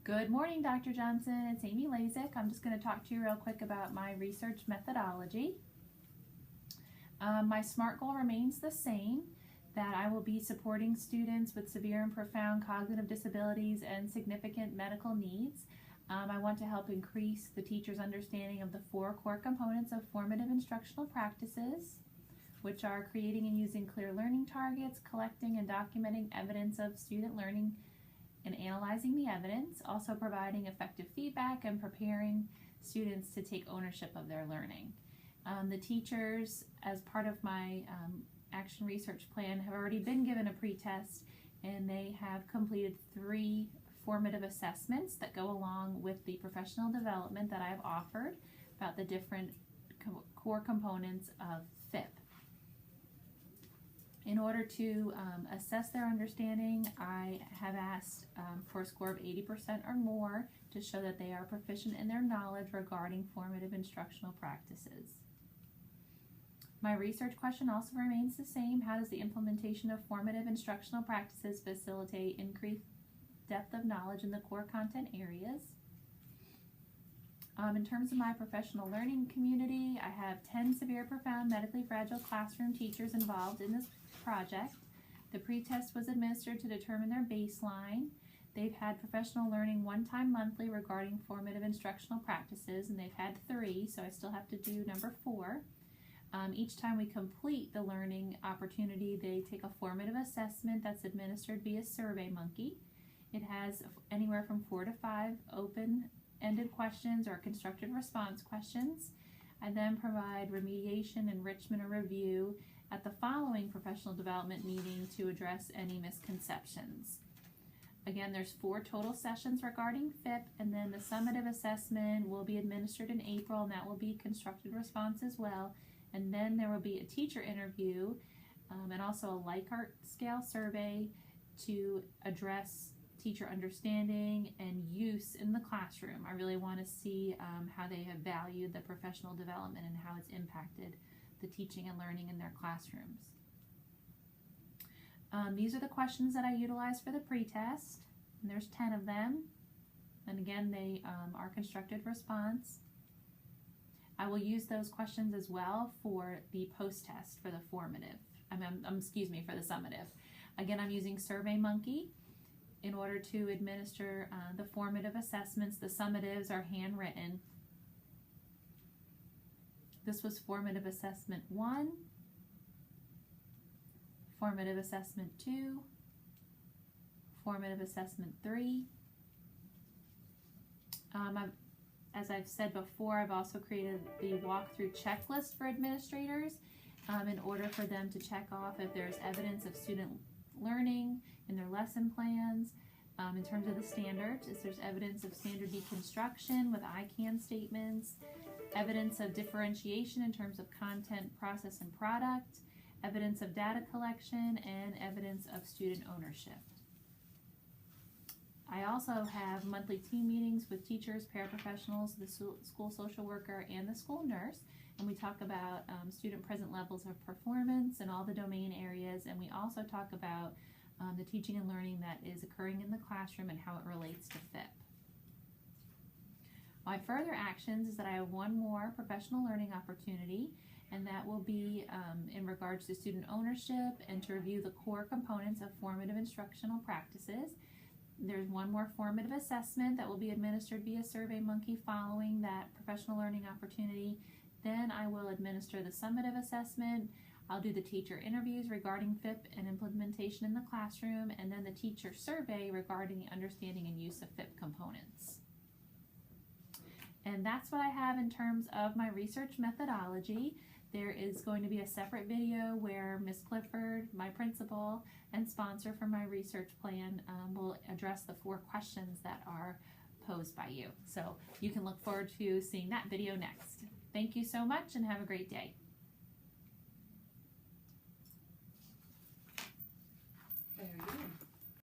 Good morning, Dr. Johnson. It's Amy Lazic. I'm just going to talk to you real quick about my research methodology. My SMART goal remains the same, that I will be supporting students with severe and profound cognitive disabilities and significant medical needs. I want to help increase the teacher's understanding of the 4 core components of formative instructional practices, which are creating and using clear learning targets, collecting and documenting evidence of student learning, and analyzing the evidence, also providing effective feedback and preparing students to take ownership of their learning. The teachers, as part of my action research plan, have already been given a pretest, and they have completed 3 formative assessments that go along with the professional development that I've offered about the different core components of FIP. In order to assess their understanding, I have asked for a score of 80% or more to show that they are proficient in their knowledge regarding formative instructional practices. My research question also remains the same. How does the implementation of formative instructional practices facilitate increased depth of knowledge in the core content areas? In terms of my professional learning community, I have 10 severe, profound, medically fragile classroom teachers involved in this project. The pretest was administered to determine their baseline. They've had professional learning 1 time monthly regarding formative instructional practices, and they've had 3, so I still have to do number 4. Each time we complete the learning opportunity, they take a formative assessment that's administered via SurveyMonkey. It has anywhere from 4 to 5 open-ended questions or constructive response questions. I then provide remediation, enrichment, or review at the following professional development meeting to address any misconceptions. Again, there's 4 total sessions regarding FIP, and then the summative assessment will be administered in April, and that will be constructive response as well. And then there will be a teacher interview and also a Likert scale survey to address teacher understanding and use in the classroom. I really want to see how they have valued the professional development and how it's impacted the teaching and learning in their classrooms. These are the questions that I utilized for the pretest, and there's 10 of them. And again, they are constructed response. I will use those questions as well for the post-test for the formative. For the summative. Again, I'm using SurveyMonkey in order to administer the formative assessments. The summatives are handwritten. This was formative assessment 1, formative assessment 2, formative assessment 3. As I've said before, I've also created the walkthrough checklist for administrators in order for them to check off if there's evidence of student learning in their lesson plans. In terms of the standards, if there's evidence of standard deconstruction with I can statements, evidence of differentiation in terms of content, process, and product, evidence of data collection, and evidence of student ownership. I also have monthly team meetings with teachers, paraprofessionals, the school social worker, and the school nurse, and we talk about student present levels of performance in all the domain areas, and we also talk about the teaching and learning that is occurring in the classroom and how it relates to FIP. My further actions is that I have 1 more professional learning opportunity, and that will be in regards to student ownership and to review the core components of formative instructional practices. There's 1 more formative assessment that will be administered via SurveyMonkey following that professional learning opportunity. Then I will administer the summative assessment. I'll do the teacher interviews regarding FIP and implementation in the classroom, and then the teacher survey regarding the understanding and use of FIP components. And that's what I have in terms of my research methodology. There is going to be a separate video where Ms. Clifford, my principal and sponsor for my research plan, will address the 4 questions that are posed by you. So you can look forward to seeing that video next. Thank you so much and have a great day.